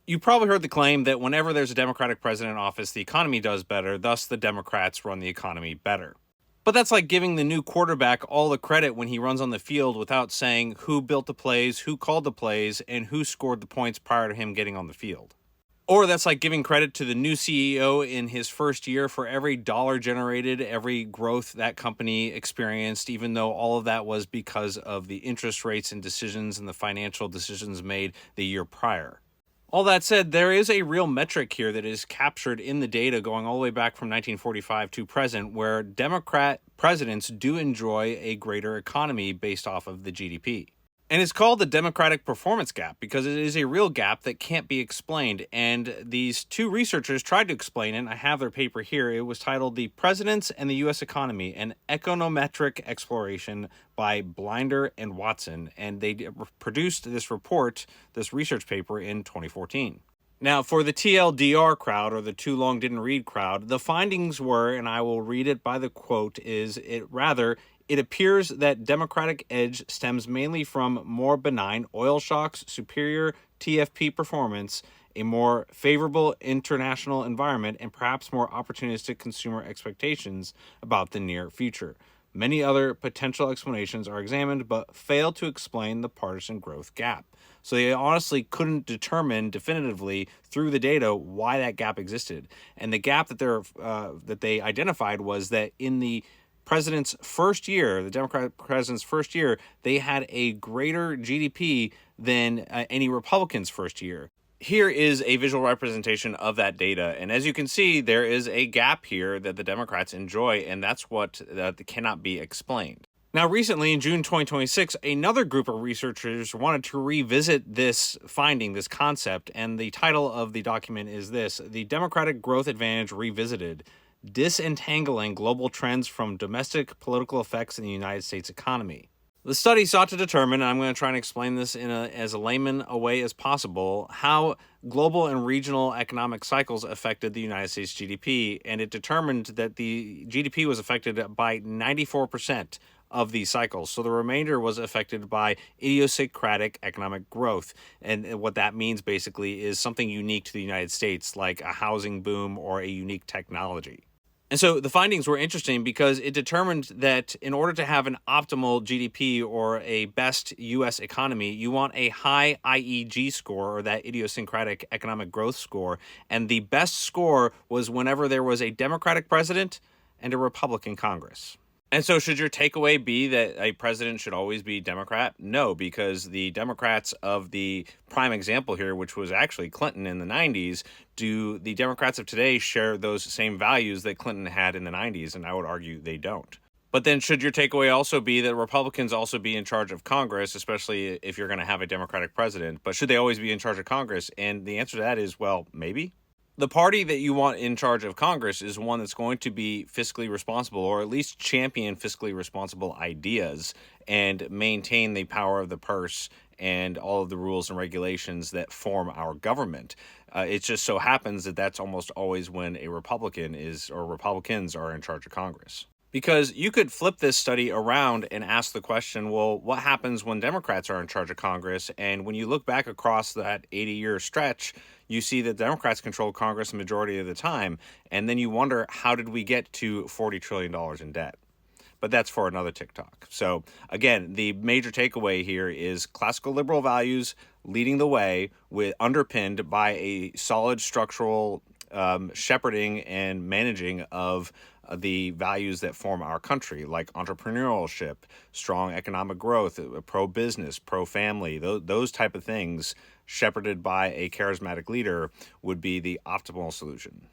You probably heard the claim that whenever there's a Democratic president in office, the economy does better, thus, the Democrats run the economy better. But that's like giving the new quarterback all the credit when he runs on the field without saying who built the plays, who called the plays, and who scored the points prior to him getting on the field. Or that's like giving credit to the new CEO in his first year for every dollar generated, every growth that company experienced, even though all of that was because of the interest rates and decisions and the financial decisions made the year prior. All that said, there is a real metric here that is captured in the data going all the way back from 1945 to present, where Democrat presidents do enjoy a greater economy based off of the GDP. And it's called the Democratic Performance Gap because it is a real gap that can't be explained. And these two researchers tried to explain it. I have their paper here. It was titled The Presidents and the U.S. Economy, an Econometric Exploration by Blinder and Watson. And they produced this report, this research paper, in 2014. Now, for the TLDR crowd, or the too long didn't read crowd, the findings were, and I will read it by the quote, it appears that Democratic edge stems mainly from more benign oil shocks, superior TFP performance, a more favorable international environment, and perhaps more opportunistic consumer expectations about the near future. Many other potential explanations are examined, but fail to explain the partisan growth gap. So they honestly couldn't determine definitively through the data why that gap existed. And the gap that they identified was that in the president's first year, the Democratic president's first year, they had a greater GDP than any Republican's first year. Here is a visual representation of that data. And as you can see, there is a gap here that the Democrats enjoy, and that's what cannot be explained. Now, recently in June 2026, another group of researchers wanted to revisit this finding, this concept, and the title of the document is this: The Democratic Growth Advantage Revisited, Disentangling Global Trends from Domestic Political Effects in the United States Economy. The study sought to determine, and I'm going to try and explain this as a layman a way as possible, how global and regional economic cycles affected the United States GDP, and it determined that the GDP was affected by 94% of these cycles. So the remainder was affected by idiosyncratic economic growth. And what that means basically is something unique to the United States, like a housing boom or a unique technology. And so the findings were interesting because it determined that in order to have an optimal GDP or a best U.S. economy, you want a high IEG score, or that idiosyncratic economic growth score. And the best score was whenever there was a Democratic president and a Republican Congress. And so should your takeaway be that a president should always be Democrat? No, because the Democrats of the prime example here, which was actually Clinton in the 90s, do the Democrats of today share those same values that Clinton had in the 90s? And I would argue they don't. But then should your takeaway also be that Republicans also be in charge of Congress, especially if you're going to have a Democratic president? But should they always be in charge of Congress? And the answer to that is, well, maybe. The party that you want in charge of Congress is one that's going to be fiscally responsible, or at least champion fiscally responsible ideas and maintain the power of the purse and all of the rules and regulations that form our government. It just so happens that that's almost always when a Republican is, or Republicans are in charge of Congress. Because you could flip this study around and ask the question, well, what happens when Democrats are in charge of Congress? And when you look back across that 80-year stretch, you see that Democrats control Congress the majority of the time. And then you wonder, how did we get to $40 trillion in debt? But that's for another TikTok. So again, the major takeaway here is classical liberal values leading the way, with underpinned by a solid structural shepherding and managing of the values that form our country, like entrepreneurship, strong economic growth, pro-business, pro-family, those type of things, shepherded by a charismatic leader, would be the optimal solution.